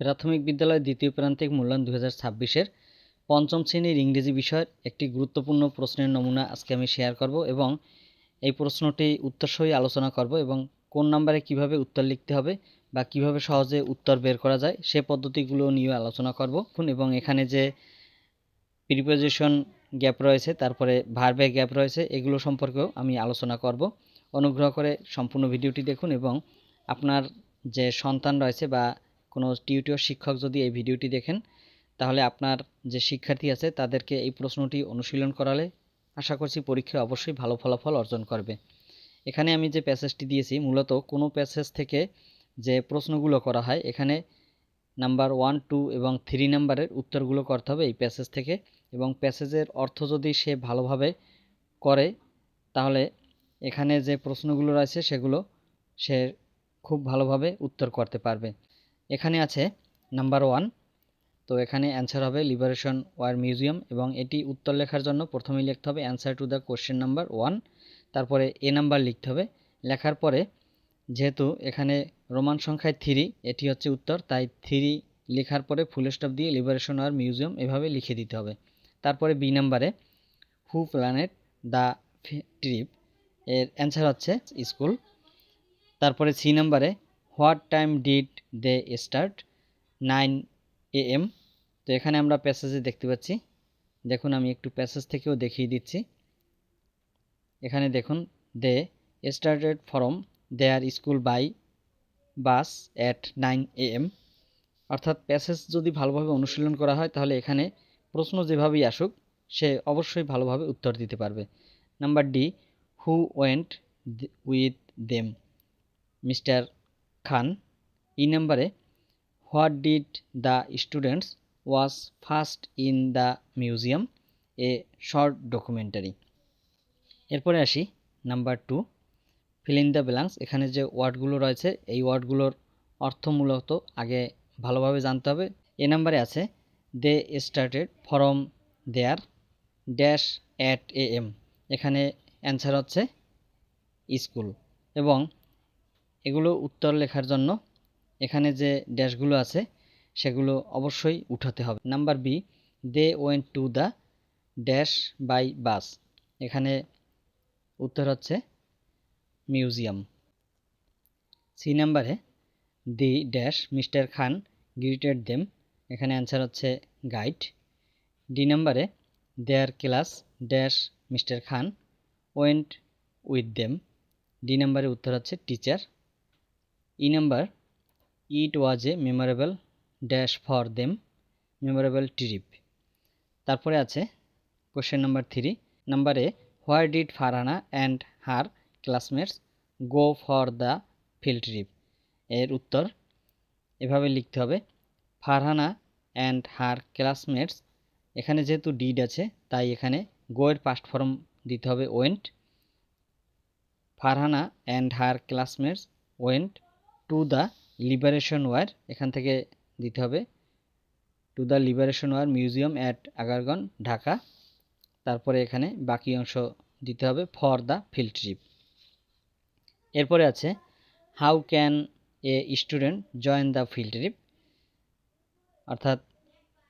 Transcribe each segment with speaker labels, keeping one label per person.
Speaker 1: প্রাথমিক বিদ্যালয় দ্বিতীয় প্রান্তিক মূল্যায়ন 2026-এর পঞ্চম শ্রেণীর ইংরেজি বিষয়ের একটি গুরুত্বপূর্ণ প্রশ্নের নমুনা আজকে আমি শেয়ার করব এবং এই প্রশ্নটি উত্তরসহ আলোচনা করব এবং কোন নাম্বারে কিভাবে উত্তর লিখতে হবে বা কিভাবে সহজে উত্তর বের করা যায় সে পদ্ধতিগুলো নিয়ে আলোচনা করব এবং এখানে যে প্রিপোজিশন গ্যাপ রয়েছে, তারপরে ভার্বের গ্যাপ রয়েছে, এগুলো সম্পর্কেও আমি আলোচনা করব। অনুগ্রহ করে সম্পূর্ণ ভিডিওটি দেখুন এবং আপনার যে সন্তান রয়েছে বা কোনো টিউটর শিক্ষক যদি এই ভিডিওটি দেখেন, তাহলে আপনার যে শিক্ষার্থী আছে তাদেরকে এই প্রশ্নটি অনুশীলন করালে আশা করছি পরীক্ষায় অবশ্যই ভালো ফলাফল অর্জন করবে। এখানে আমি যে প্যাসেজটি দিয়েছি, মূলত কোনো প্যাসেজ থেকে যে প্রশ্নগুলো করা হয়, এখানে নাম্বার 1, 2 এবং 3 নাম্বারের উত্তরগুলো করতে হবে এই প্যাসেজ থেকে। এবং প্যাসেজের অর্থ যদি সে ভালোভাবে করে, তাহলে এখানে যে প্রশ্নগুলো রয়েছে সেগুলো সে খুব ভালোভাবে উত্তর করতে পারবে। এখানে আছে নাম্বার 1, তো এখানে অ্যান্সার হবে লিবারেশন ওয়ার মিউজিয়াম এবং এটি উত্তর লেখার জন্য প্রথমেই লিখতে হবে answer to the question number 1, তারপরে এ নাম্বার লিখতে হবে। লেখার পরে যেহেতু এখানে রোমান সংখ্যায় 3, এটি হচ্ছে উত্তর, তাই 3 লেখার পরে ফুল স্টপ দিয়ে লিবারেশন ওয়ার মিউজিয়াম এভাবে লিখে দিতে হবে। তারপরে বি নাম্বারে হু প্ল্যানেড দ্য ট্রিপ, এর অ্যান্সার হচ্ছে স্কুল। তারপরে সি নাম্বারে what time did they start, 9 AM। তো এখানে আমরা প্যাসেজে দেখতে পাচ্ছি, দেখুন আমি একটু প্যাসেজ থেকেও দেখিয়ে দিচ্ছি। এখানে দেখুন they started from their school by bus at 9 AM। অর্থাৎ প্যাসেজ যদি ভালোভাবে অনুশীলন করা হয় তাহলে এখানে প্রশ্ন যেভাবেই আসুক সে অবশ্যই ভালোভাবে উত্তর দিতে পারবে। Number D, who went with them, mister Khan. E নাম্বারে what did the students was first in the museum, a short documentary. এরপরে আসি number 2, fill in the blanks. এখানে যে ওয়ার্ডগুলো রয়েছে এই ওয়ার্ডগুলোর অর্থ মূলত আগে ভালোভাবে জানতে হবে। এ নাম্বারে আছে they started from their dash at AM, এখানে অ্যান্সার হচ্ছে স্কুল। এবং এগুলো উত্তর লেখার জন্য এখানে যে ড্যাশগুলো আছে সেগুলো অবশ্যই উঠাতে হবে। Number B, they went to the dash by bus, এখানে উত্তর হচ্ছে মিউজিয়াম। সি নাম্বারে the dash mister Khan greeted them, এখানে অ্যান্সার হচ্ছে গাইড। ডি নাম্বারে their class dash mister Khan went with them, D নাম্বারে উত্তর হচ্ছে teacher. E number, it was a memorable dash for them, memorable trip. তারপরে আছে কোশ্চেন নাম্বার 3, নাম্বারে where did Farhana and her classmates go for the field trip, এর উত্তর এভাবে লিখতে হবে ফারহানা অ্যান্ড হার ক্লাসমেটস, এখানে যেহেতু ডিড আছে তাই এখানে গো এর পাস্ট ফর্ম দিতে হবে went. Farhana and her classmates went to the liberation war, এখান থেকে দিতে হবে to the liberation war museum at Agargaon, Dhaka. তারপরে এখানে বাকি অংশ দিতে হবে ফর দ্য ফিল্ড ট্রিপ। এরপরে আছে how can a student join the field trip, অর্থাৎ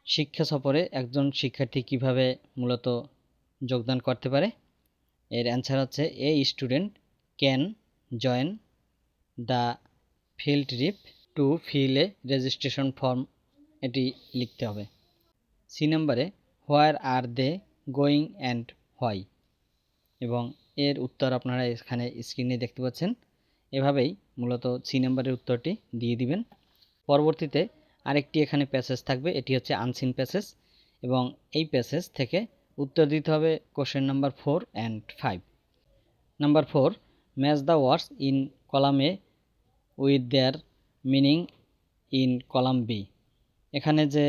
Speaker 1: শিক্ষা সফরে একজন শিক্ষার্থী কিভাবে মূলত যোগদান করতে পারে। এর অ্যান্সার হচ্ছে a student can join the field trip to fill a registration form, এটি লিখতে হবে। সি নাম্বারে where are they going and why, এবং এর উত্তর আপনারা এখানে স্ক্রিনে দেখতে পাচ্ছেন। এভাবেই মূলত সি নাম্বারের উত্তরটি দিয়ে দিবেন। পরবর্তীতে আরেকটি এখানে প্যাসেজ থাকবে, এটি হচ্ছে আনসিন প্যাসেজ এবং এই প্যাসেজ থেকে উত্তর দিতে হবে question number 4 and 5। Number 4, match the words in column A with their meaning in column B, এখানে যে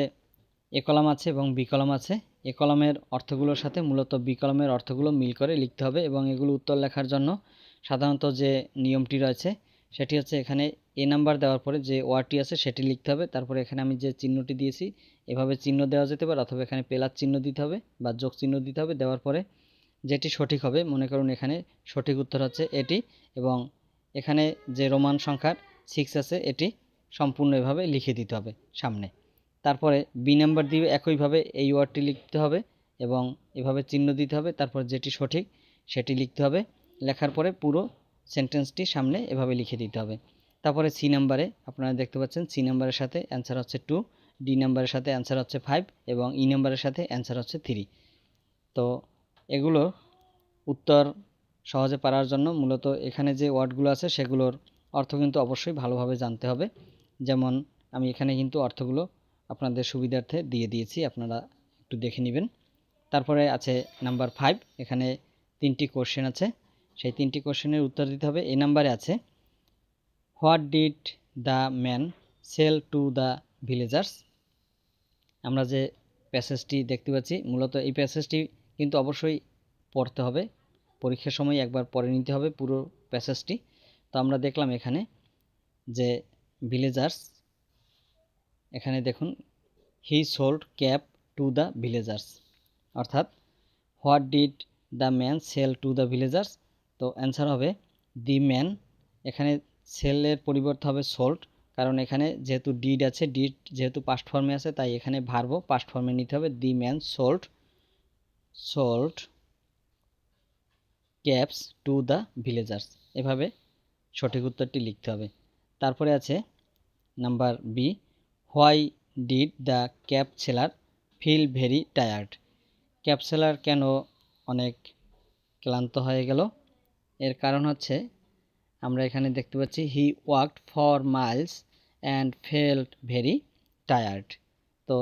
Speaker 1: এ কলাম আছে এবং বি কলাম আছে, এ কলামের অর্থগুলোর সাথে মূলত বি কলামের অর্থগুলো মিল করে লিখতে হবে এবং এগুলো উত্তর লেখার জন্য সাধারণত যে নিয়মটি রয়েছে সেটি হচ্ছে এখানে এ নাম্বার দেওয়ার পরে যে ওয়ার্ডটি আছে সেটি লিখতে হবে। তারপরে এখানে আমি যে চিহ্নটি দিয়েছি এভাবে চিহ্ন দেওয়া যেতে পারে, অথবা এখানে প্লাস চিহ্ন দিতে হবে বা যোগ চিহ্ন দিতে হবে। দেওয়ার পরে যেটি সঠিক হবে, মনে করুন এখানে সঠিক উত্তর হচ্ছে এটি, এবং এখানে যে রোমান সংখ্যার 6 আছে এটি সম্পূর্ণ এভাবে লিখে দিতে হবে সামনে। তারপরে বি নাম্বার দিয়ে একইভাবে এই ওয়ার্ডটি লিখতে হবে এবং এভাবে চিহ্ন দিতে হবে, তারপর যেটি সঠিক সেটি লিখতে হবে। লেখার পরে পুরো সেন্টেন্সটি সামনে এভাবে লিখে দিতে হবে। তারপরে সি নাম্বারে আপনারা দেখতে পাচ্ছেন সি নাম্বারের সাথে অ্যান্সার হচ্ছে 2, ডি নাম্বারের সাথে অ্যান্সার হচ্ছে 5 এবং ই নাম্বারের সাথে অ্যান্সার হচ্ছে 3। তো এগুলো উত্তর সহজে পারার জন্য মূলত এখানে যে ওয়ার্ডগুলো আছে সেগুলোর অর্থ কিন্তু অবশ্যই ভালোভাবে জানতে হবে। যেমন আমি এখানে কিন্তু অর্থগুলো আপনাদের সুবিধার্থে দিয়ে দিয়েছি, আপনারা একটু দেখে নেবেন। তারপরে আছে নাম্বার 5, এখানে 3টি কোশ্চেন আছে, সেই 3টি কোশ্চেনের উত্তর দিতে হবে। এই নাম্বারে আছে what did the man sell to the villagers. আমরা যে প্যাসেজটি দেখতে পাচ্ছি মূলত এই প্যাসেজটি কিন্তু অবশ্যই পড়তে হবে, পরীক্ষার সময় একবার পড়ে নিতে হবে পুরো প্যাসেজটি। তো আমরা দেখলাম এখানে যে ভিলেজার্স, এখানে দেখুন he sold cap to the villagers, অর্থাৎ what did the man sell to the villagers. তো অ্যান্সার হবে দি ম্যান, এখানে সেলের পরিবর্তে হবে সোল্ড, কারণ এখানে যেহেতু ডিড আছে, ডিড যেহেতু পাস্ট ফর্মে আছে তাই এখানে ভার্বও পাস্ট ফর্মে নিতে হবে। The man sold caps to the villagers, এভাবে সঠিক উত্তরটি লিখতে হবে। তারপরে আছে number B, why did the cap seller feel very tired. Cap seller কেন অনেক ক্লান্ত হয়ে গেল? এর কারণ হচ্ছে আমরা এখানে দেখতে পাচ্ছি he walked for miles and felt very tired. তো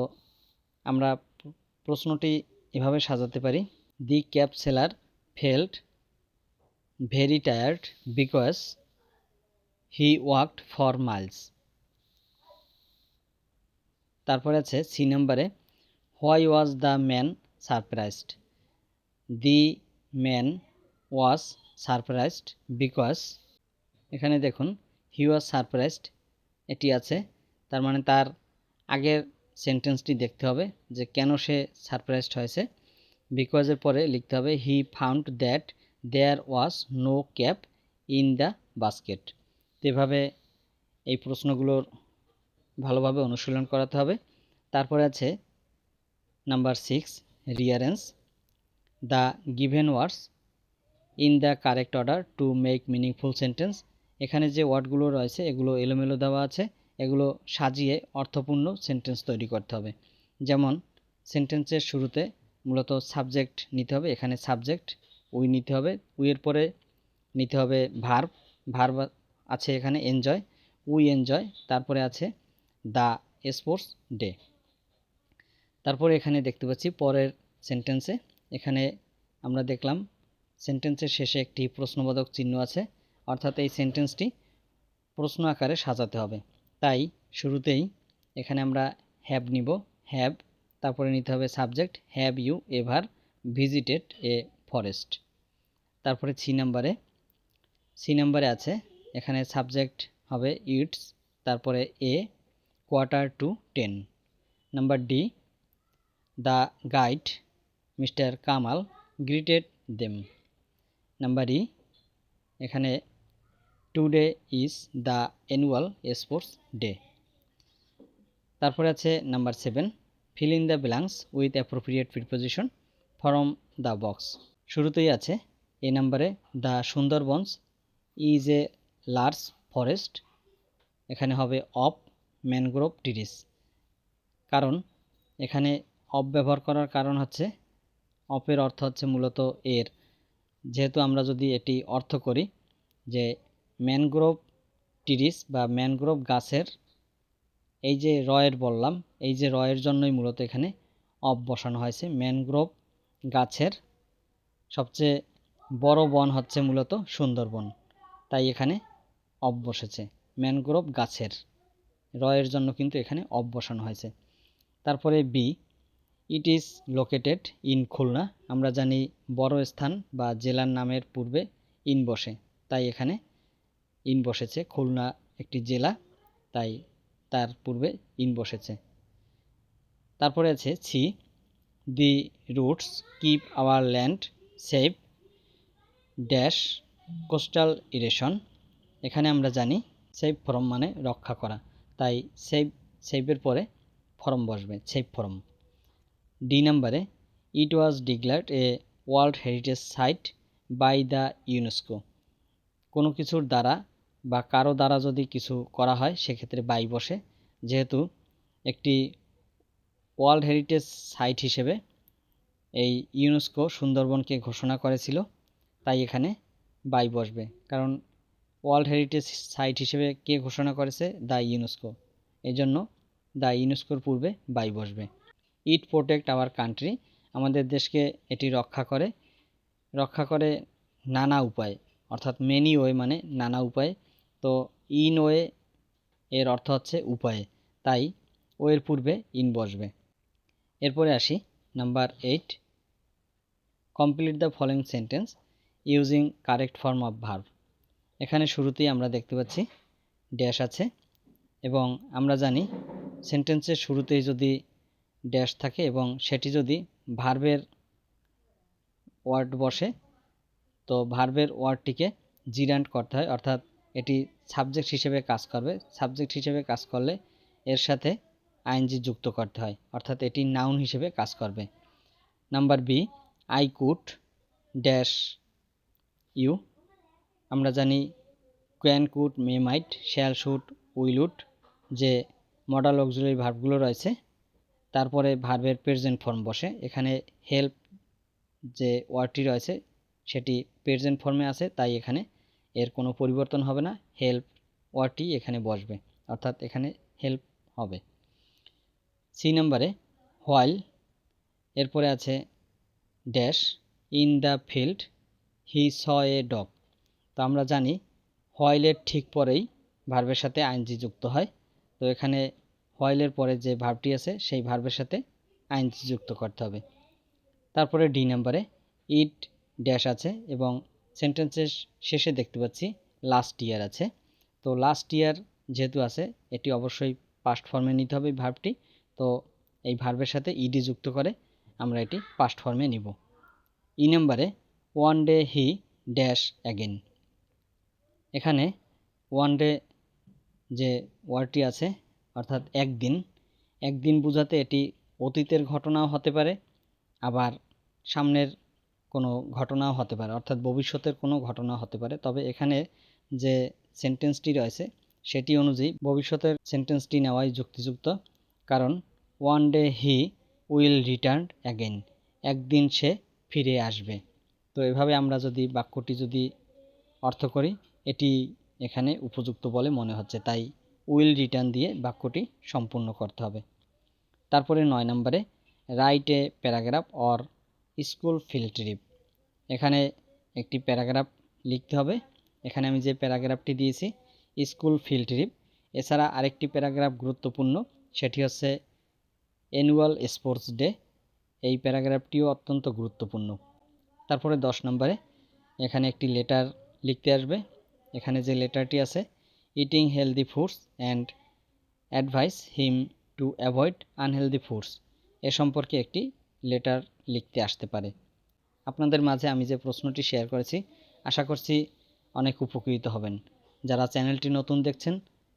Speaker 1: আমরা প্রশ্নটি এভাবে সাজাতে পারি, the cap seller felt very tired because he walked for miles. তারপরে আছে সি নাম্বারে why was the man surprised. The man was surprised because, এখানে দেখুন হি ওয়াজ সারপ্রাইজড এটি আছে, তার মানে তার আগের সেন্টেন্সটি দেখতে হবে যে কেন সে সারপ্রাইজড হয়েছে। বিকজের পরে লিখতে হবে he found that there was no cap in the basket. এভাবে এই প্রশ্নগুলোর ভালোভাবে অনুশীলন করাতে হবে। তারপরে আছে number 6, rearrange the given words in the correct order to make meaningful sentence. এখানে যে ওয়ার্ডগুলো রয়েছে এগুলো এলোমেলো দেওয়া আছে, এগুলো সাজিয়ে অর্থপূর্ণ সেন্টেন্স তৈরি করতে হবে। যেমন সেন্টেন্সের শুরুতে মূলত সাবজেক্ট নিতে হবে, এখানে সাবজেক্ট উই নিতে হবে, উইয়ের পরে নিতে হবে ভার্ব, ভার্ব আছে এখানে এনজয়, উই এনজয়, তারপরে আছে দ্য স্পোর্টস ডে। তারপরে এখানে দেখতে পাচ্ছি পরের সেন্টেন্সে, এখানে আমরা দেখলাম সেন্টেন্সের শেষে একটি প্রশ্নবোধক চিহ্ন আছে, অর্থাৎ এই সেন্টেন্সটি প্রশ্ন আকারে সাজাতে হবে। তাই শুরুতেই এখানে আমরা হ্যাভ নিব, হ্যাভ, তারপরে নিতে হবে subject have you ever visited a forest. তারপরে সি নাম্বারে আছে এখানে সাবজেক্ট হবে ইটস, তারপরে a quarter to 10। Number D, the guide mister Kamal greeted them. Number E, এখানে today is the annual sports day. তারপরে আছে number 7, fill in the blanks with appropriate preposition from the box. শুরুতেই আছে A নাম্বারে the Sundarbans is a large forest, এখানে হবে of mangrove trees. কারণ এখানে অফ ব্যবহার করার কারণ হচ্ছে অফের অর্থ হচ্ছে মূলত এর, যেহেতু আমরা যদি এটি অর্থ করি যে ম্যানগ্রোভ ট্রিজ বা ম্যানগ্রোভ গাছের, এই যে রয়ের বললাম, এই যে রয়ের জন্যই মূলত এখানে অফ বসানো হয়েছে। ম্যানগ্রোভ গাছের সবচেয়ে বড় বন হচ্ছে মূলত সুন্দরবন, তাই এখানে অফ বসেছে। ম্যানগ্রোভ গাছের রয়ের জন্য কিন্তু এখানে অফ বসানো হয়েছে। তারপরে B, it is located in Khulna. আমরা জানি বড় স্থান বা জেলার নামের পূর্বে ইন বসে, তাই এখানে ইন বসেছে। খুলনা একটি জেলা, তাই তার পূর্বে ইন বসেছে। তারপরে আছে C, the roots keep our land safe dash coastal erosion. এখানে আমরা জানি সেফ ফ্রম মানে রক্ষা করা, তাই সেভের পরে ফরম বসবে, সেভ ফরম। ডি নাম্বারে it was declared a world heritage site by the UNESCO. কোনো কিছুর দ্বারা বা কারো দ্বারা যদি কিছু করা হয় সেক্ষেত্রে বাই বসে, যেহেতু একটি ওয়ার্ল্ড হেরিটেজ সাইট হিসেবে এই ইউনেস্কো সুন্দরবনকে ঘোষণা করেছিল, তাই এখানে বাই বসবে। কারণ ওয়ার্ল্ড হেরিটেজ সাইট হিসেবে কে ঘোষণা করেছে? The UNESCO. এই জন্য দ্য ইউনেস্কোর পূর্বে বাই বসবে। ইট প্রোটেক্ট আওয়ার কান্ট্রি, আমাদের দেশকে এটি রক্ষা করে নানা উপায়ে, অর্থাৎ মেনি ওয়ে মানে নানা উপায়ে। তো ইন ওয়ে এর অর্থ হচ্ছে উপায়ে, তাই ওয়ের পূর্বে ইন বসবে। এরপরে আসি number 8, complete the following sentence using correct form of verb. এখানে শুরুতেই আমরা দেখতে পাচ্ছি ড্যাশ আছে, এবং আমরা জানি সেন্টেন্সের শুরুতেই যদি ড্যাশ থাকে এবং সেটি যদি ভার্বের ওয়ার্ড বসে, তো ভার্বের ওয়ার্ডটিকে জিরান্ট করতে হয়, অর্থাৎ এটি সাবজেক্ট হিসেবে কাজ করবে। সাবজেক্ট হিসেবে কাজ করলে এর সাথে আইএনজি যুক্ত করতে হয়, অর্থাৎ এটি নাউন হিসেবে কাজ করবে। Number B, I could dash you. আমরা জানি can, could, may, might, shall, should, will, would যে মডাল অক্সিলারি ভার্বগুলো রয়েছে, তারপরে ভার্বের প্রেজেন্ট ফর্ম বসে। এখানে হেল্প যে ওয়ার্ডটি রয়েছে সেটি প্রেজেন্ট ফর্মে আছে, তাই এখানে এর কোনো পরিবর্তন হবে না, হেল্প ওয়ার্ডটি এখানে বসবে, অর্থাৎ এখানে হেল্প হবে। সি নাম্বারে হোয়াইল, এরপরে আছে dash in the field he saw a dog. তো আমরা জানি হোয়াইলের ঠিক পরেই ভার্বের সাথে আইএনজি যুক্ত হয়, তো এখানে হোয়াইলের পরে যে ভার্বটি আছে সেই ভার্বের সাথে আইএনজি যুক্ত করতে হবে। তারপরে ডি নাম্বারে ইট ড্যাশ আছে এবং সেন্টেন্সের শেষে দেখতে পাচ্ছি লাস্ট ইয়ার আছে। তো লাস্ট ইয়ার যেহেতু আছে এটি অবশ্যই পাস্ট ফর্মে নিতে হবে ভার্বটি, তো এই ভার্বের সাথে ইডি যুক্ত করে আমরা এটি পাস্ট ফর্মে নিব। ই নাম্বারে one day he dash again. এখানে ওয়ান ডে যে ওয়ার্ডটি আছে অর্থাৎ একদিন বোঝাতে এটি অতীতের ঘটনাও হতে পারে, আবার সামনের কোনো ঘটনাও হতে পারে, অর্থাৎ ভবিষ্যতের কোনো ঘটনা হতে পারে। তবে এখানে যে সেন্টেন্সটি রয়েছে সেটি অনুযায়ী ভবিষ্যতের সেন্টেন্সটি নেওয়াই যুক্তিযুক্ত, কারণ one day he will return again, একদিন সে ফিরে আসবে। তো এভাবে আমরা যদি বাক্যটি যদি অর্থ করি এটি এখানে উপযুক্ত বলে মনে হচ্ছে, তাই উইল রিটার্ন দিয়ে বাক্যটি সম্পূর্ণ করতে হবে। তারপরে 9 নম্বরে write a paragraph or school field trip. এখানে একটি প্যারাগ্রাফ লিখতে হবে। এখানে আমি যে প্যারাগ্রাফটি দিয়েছি স্কুল ফিল্ড ট্রিপ, এছাড়া আরেকটি প্যারাগ্রাফ গুরুত্বপূর্ণ, সেটি হচ্ছে অ্যানুয়াল স্পোর্টস ডে। এই প্যারাগ্রাফটিও অত্যন্ত গুরুত্বপূর্ণ। তারপরে 10 নম্বরে এখানে একটি লেটার লিখতে আসবে। এখানে যে লেটারটি আছে eating healthy foods and advise him to avoid unhealthy foods, এ সম্পর্কে একটি লেটার লিখতে আসতে পারে। আপনাদের মাঝে আমি যে প্রশ্নটি শেয়ার করেছি আশা করছি অনেক উপকৃত হবেন। যারা চ্যানেলটি নতুন দেখছেন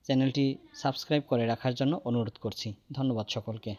Speaker 1: চ্যানেলটি সাবস্ক্রাইব করে রাখার জন্য অনুরোধ করছি। ধন্যবাদ সকলকে।